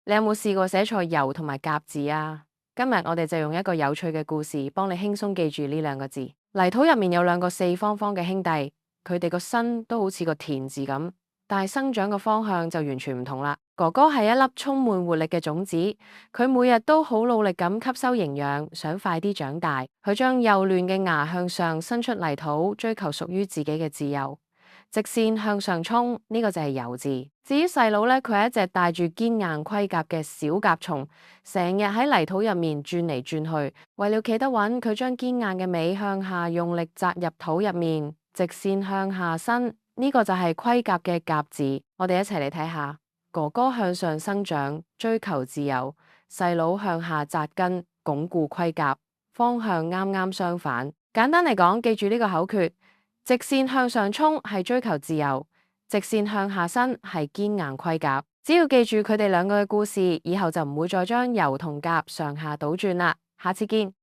你有冇試過寫錯酉同埋甲字啊？今日我哋就用一個有趣嘅故事，幫你輕鬆記住呢兩個字。泥土入面有兩個四方方嘅兄弟，佢哋個身都好似個田字咁，但係生長嘅方向就完全唔同啦。哥哥係一粒充滿活力嘅種子，佢每日都好努力咁吸收營養，想快啲長大。佢將幼嫩嘅芽向上伸出泥土，追求屬於自己嘅自由。直線向上衝，呢個就係酉字。至於細佬呢，佢係一隻帶住堅硬盔甲嘅小甲蟲，成日喺泥土入面轉嚟轉去。為了企得穩，佢將堅硬嘅尾向下用力扎入土入面，直線向下伸，呢個就係盔甲嘅甲字。我哋一齊嚟睇下，哥哥向上生長，追求自由；細佬向下扎根，鞏固盔甲，方向啱啱相反。簡單嚟講，記住呢個口訣。直線向上衝係追求自由，直線向下伸係堅硬盔甲。只要記住佢哋兩個嘅故事，以後就唔會再將酉同甲上下倒轉啦。下次見。